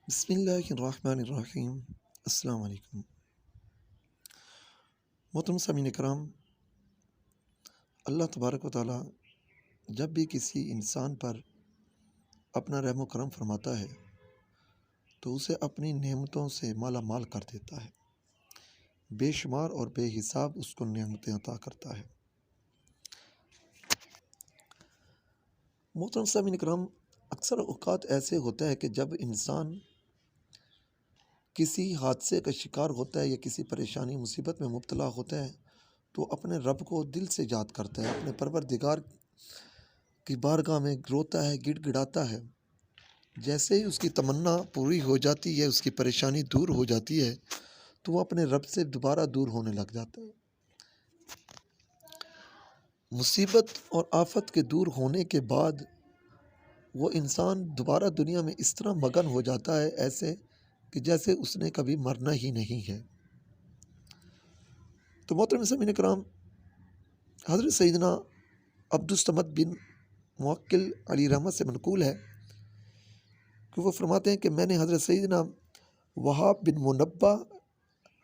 بسم اللہ الرحمن الرحیم۔ السلام علیکم محترم سامعین کرام، اللہ تبارک و تعالیٰ جب بھی کسی انسان پر اپنا رحم و کرم فرماتا ہے تو اسے اپنی نعمتوں سے مالا مال کر دیتا ہے، بے شمار اور بے حساب اس کو نعمتیں عطا کرتا ہے۔ محترم سامعین کرام، اکثر اوقات ایسے ہوتا ہے کہ جب انسان کسی حادثے کا شکار ہوتا ہے یا کسی پریشانی مصیبت میں مبتلا ہوتا ہے تو اپنے رب کو دل سے یاد کرتا ہے، اپنے پروردگار کی بارگاہ میں روتا ہے، گڑ گڑاتا ہے۔ جیسے ہی اس کی تمنا پوری ہو جاتی ہے، اس کی پریشانی دور ہو جاتی ہے تو وہ اپنے رب سے دوبارہ دور ہونے لگ جاتا ہے۔ مصیبت اور آفت کے دور ہونے کے بعد وہ انسان دوبارہ دنیا میں اس طرح مگن ہو جاتا ہے، ایسے کہ جیسے اس نے کبھی مرنا ہی نہیں ہے۔ تو محترم سامعین کرام، حضرت سیدنا عبدالصمد بن موکل علیہ رحمہ سے منقول ہے کہ وہ فرماتے ہیں کہ میں نے حضرت سیدنا وہاب بن منبہ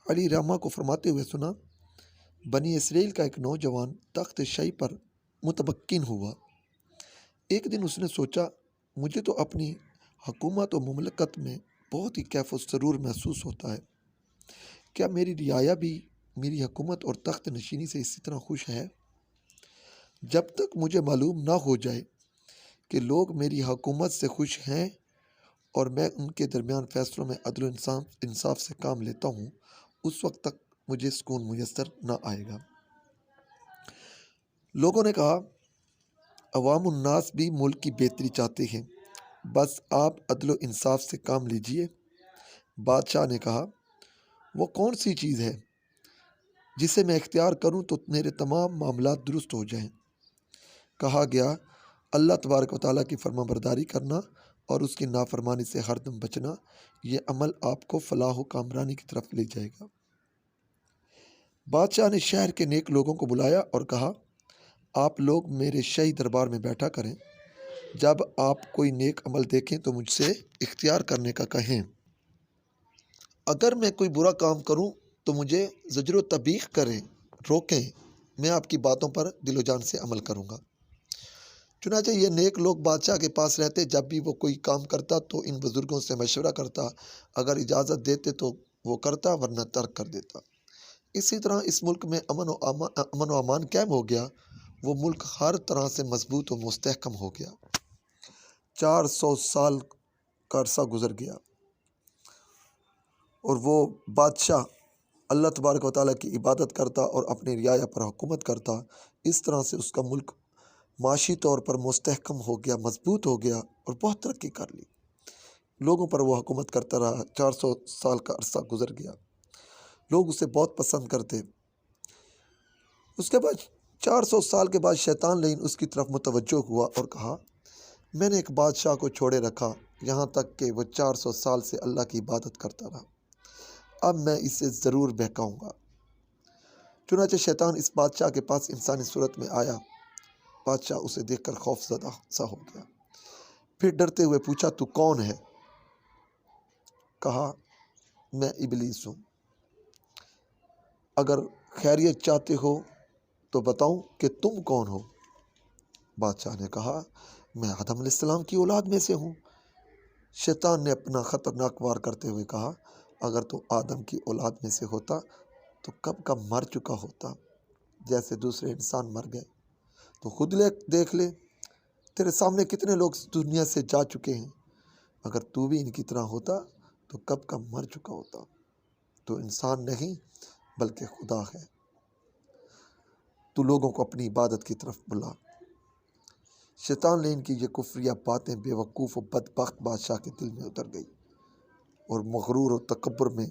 علیہ رحمہ کو فرماتے ہوئے سنا، بنی اسرائیل کا ایک نوجوان تخت شاہی پر متمکن ہوا۔ ایک دن اس نے سوچا، مجھے تو اپنی حکومت و مملکت میں بہت ہی کیف و سرور محسوس ہوتا ہے، کیا میری رعایا بھی میری حکومت اور تخت نشینی سے اسی طرح خوش ہے؟ جب تک مجھے معلوم نہ ہو جائے کہ لوگ میری حکومت سے خوش ہیں اور میں ان کے درمیان فیصلوں میں عدل و انصاف سے کام لیتا ہوں، اس وقت تک مجھے سکون میسر نہ آئے گا۔ لوگوں نے کہا، عوام الناس بھی ملک کی بہتری چاہتے ہیں، بس آپ عدل و انصاف سے کام لیجئے۔ بادشاہ نے کہا، وہ کون سی چیز ہے جسے میں اختیار کروں تو میرے تمام معاملات درست ہو جائیں؟ کہا گیا، اللہ تبارک و تعالیٰ کی فرما برداری کرنا اور اس کی نافرمانی سے ہر دم بچنا، یہ عمل آپ کو فلاح و کامرانی کی طرف لے جائے گا۔ بادشاہ نے شہر کے نیک لوگوں کو بلایا اور کہا، آپ لوگ میرے شاہی دربار میں بیٹھا کریں، جب آپ کوئی نیک عمل دیکھیں تو مجھ سے اختیار کرنے کا کہیں۔ اگر میں کوئی برا کام کروں تو مجھے زجر و تبیخ کریں، روکیں، میں آپ کی باتوں پر دل و جان سے عمل کروں گا۔ چنانچہ یہ نیک لوگ بادشاہ کے پاس رہتے، جب بھی وہ کوئی کام کرتا تو ان بزرگوں سے مشورہ کرتا، اگر اجازت دیتے تو وہ کرتا ورنہ ترک کر دیتا۔ اسی طرح اس ملک میں امن و امان قائم ہو گیا، وہ ملک ہر طرح سے مضبوط و مستحکم ہو گیا۔ 400 سال کا عرصہ گزر گیا اور وہ بادشاہ اللہ تبارک و تعالیٰ کی عبادت کرتا اور اپنی رعایا پر حکومت کرتا۔ اس طرح سے اس کا ملک معاشی طور پر مستحکم ہو گیا، مضبوط ہو گیا اور بہت ترقی کر لی۔ لوگوں پر وہ حکومت کرتا رہا، 400 سال کا عرصہ گزر گیا، لوگ اسے بہت پسند کرتے۔ اس کے بعد 400 سال کے بعد شیطان لعین اس کی طرف متوجہ ہوا اور کہا، میں نے ایک بادشاہ کو چھوڑے رکھا یہاں تک کہ وہ 400 سال سے اللہ کی عبادت کرتا رہا، اب میں اسے ضرور بہکاؤں گا۔ چنانچہ شیطان اس بادشاہ کے پاس انسانی صورت میں آیا۔ بادشاہ اسے دیکھ کر خوف زدہ سا ہو گیا، پھر ڈرتے ہوئے پوچھا، تو کون ہے؟ کہا، میں ابلیس ہوں، اگر خیریت چاہتے ہو تو بتاؤں کہ تم کون ہو؟ بادشاہ نے کہا، میں آدم علیہ السلام کی اولاد میں سے ہوں۔ شیطان نے اپنا خطرناک وار کرتے ہوئے کہا، اگر تو آدم کی اولاد میں سے ہوتا تو کب کا مر چکا ہوتا، جیسے دوسرے انسان مر گئے۔ تو خود دیکھ لے، تیرے سامنے کتنے لوگ دنیا سے جا چکے ہیں، اگر تو بھی ان کی طرح ہوتا تو کب کا مر چکا ہوتا۔ تو انسان نہیں بلکہ خدا ہے، تو لوگوں کو اپنی عبادت کی طرف بلا۔ شیطان لعین کی یہ کفریہ باتیں بے وقوف و بدبخت بادشاہ کے دل میں اتر گئی اور مغرور و تکبر میں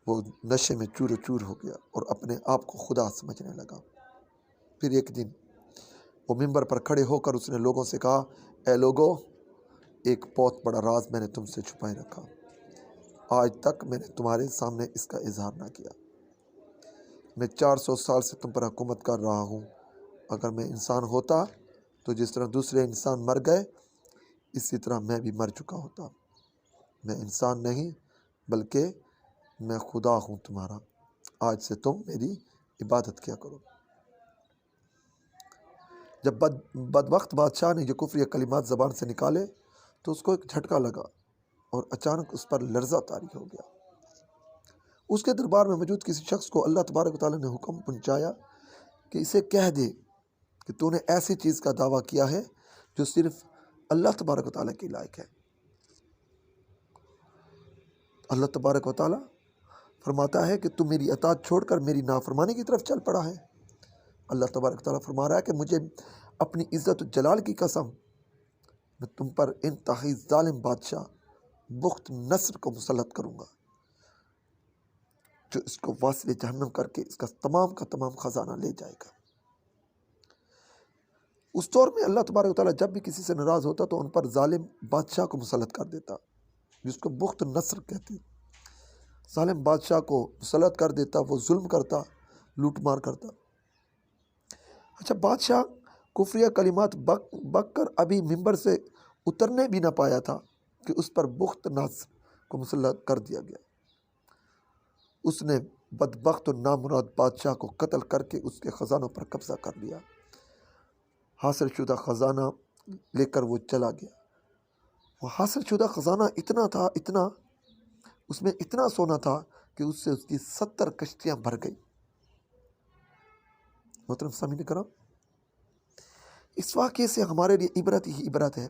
وہ نشے میں چور و چور ہو گیا اور اپنے آپ کو خدا سمجھنے لگا۔ پھر ایک دن وہ ممبر پر کھڑے ہو کر اس نے لوگوں سے کہا، اے لوگو، ایک بہت بڑا راز میں نے تم سے چھپائے رکھا، آج تک میں نے تمہارے سامنے اس کا اظہار نہ کیا۔ میں 400 سال سے تم پر حکومت کر رہا ہوں، اگر میں انسان ہوتا تو جس طرح دوسرے انسان مر گئے اسی طرح میں بھی مر چکا ہوتا۔ میں انسان نہیں بلکہ میں خدا ہوں تمہارا، آج سے تم میری عبادت کیا کرو۔ جب بدبخت بادشاہ نے یہ کفر کلمات زبان سے نکالے تو اس کو ایک جھٹکا لگا اور اچانک اس پر لرزہ طاری ہو گیا۔ اس کے دربار میں موجود کسی شخص کو اللہ تبارک و تعالیٰ نے حکم پہنچایا کہ اسے کہہ دے کہ تو نے ایسی چیز کا دعویٰ کیا ہے جو صرف اللہ تبارک و تعالیٰ کے لائق ہے۔ اللہ تبارک و تعالیٰ فرماتا ہے کہ تو میری اطاعت چھوڑ کر میری نافرمانی کی طرف چل پڑا ہے۔ اللہ تبارک و تعالیٰ فرما رہا ہے کہ مجھے اپنی عزت و جلال کی قسم، میں تم پر انتہائی ظالم بادشاہ بخت نصر کو مسلط کروں گا، جو اس کو واصل جہنم کر کے اس کا تمام خزانہ لے جائے گا۔ اس دور میں اللہ تبارک و تعالیٰ جب بھی کسی سے ناراض ہوتا تو ان پر ظالم بادشاہ کو مسلط کر دیتا، جس کو بخت نصر کہتے۔ ظالم بادشاہ کو مسلط کر دیتا، وہ ظلم کرتا، لوٹ مار کرتا۔ اچھا، بادشاہ کفریہ کلمات بک کر ابھی ممبر سے اترنے بھی نہ پایا تھا کہ اس پر بخت نصر کو مسلط کر دیا گیا۔ اس نے بدبخت و نامراد بادشاہ کو قتل کر کے اس کے خزانوں پر قبضہ کر لیا۔ حاصل شدہ خزانہ لے کر وہ چلا گیا۔ وہ حاصل شدہ خزانہ اتنا اس میں اتنا سونا تھا کہ اس سے اس کی 70 کشتیاں بھر گئی۔ محترم سامعین کرام، اس واقعے سے ہمارے لیے عبرت ہی عبرت ہے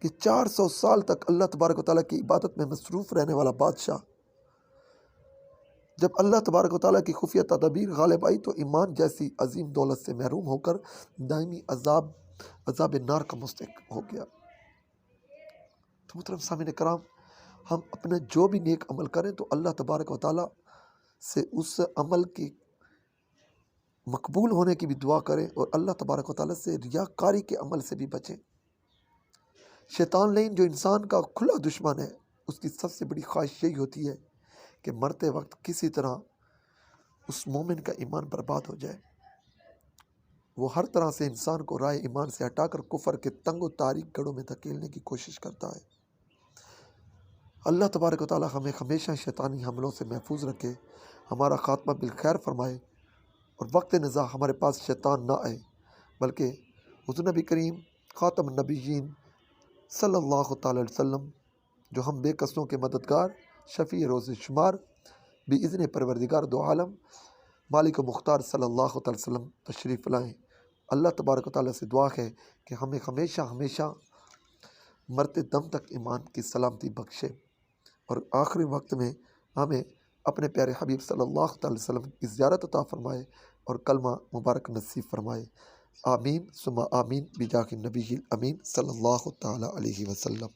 کہ 400 سال تک اللہ تبارک و تعالیٰ کی عبادت میں مصروف رہنے والا بادشاہ، جب اللہ تبارک و تعالیٰ کی خفیہ تدابیر غالب آئی تو ایمان جیسی عظیم دولت سے محروم ہو کر دائمی عذاب نار کا مستحق ہو گیا۔ تو محترم سامعین کرام، ہم اپنا جو بھی نیک عمل کریں تو اللہ تبارک و تعالیٰ سے اس عمل کی مقبول ہونے کی بھی دعا کریں، اور اللہ تبارک و تعالیٰ سے ریاکاری کے عمل سے بھی بچیں۔ شیطان لعین جو انسان کا کھلا دشمن ہے، اس کی سب سے بڑی خواہش یہی ہوتی ہے کہ مرتے وقت کسی طرح اس مومن کا ایمان برباد ہو جائے۔ وہ ہر طرح سے انسان کو رائے ایمان سے ہٹا کر کفر کے تنگ و تاریک گڑھوں میں دھکیلنے کی کوشش کرتا ہے۔ اللہ تبارک و تعالیٰ ہمیں ہمیشہ شیطانی حملوں سے محفوظ رکھے، ہمارا خاتمہ بالخیر فرمائے، اور وقت نزاع ہمارے پاس شیطان نہ آئے، بلکہ حضور نبی کریم خاتم النبیین صلی اللہ تعالی علیہ وسلم، جو ہم بے قصوں کے مددگار، شفیع روز شمار، بإذن پروردگار دو عالم، مالک و مختار صلی اللہ تعالی وسلم تشریف لائیں۔ اللہ تبارک و تعالیٰ سے دعا ہے کہ ہمیں ہمیشہ مرتے دم تک ایمان کی سلامتی بخشے، اور آخری وقت میں ہمیں اپنے پیارے حبیب صلی اللہ تعالی وسلم کی زیارت عطا فرمائے اور کلمہ مبارک نصیب فرمائے۔ آمین ثم آمین بجاہ النبی الامین صلی اللہ تعالی علیہ وسلم۔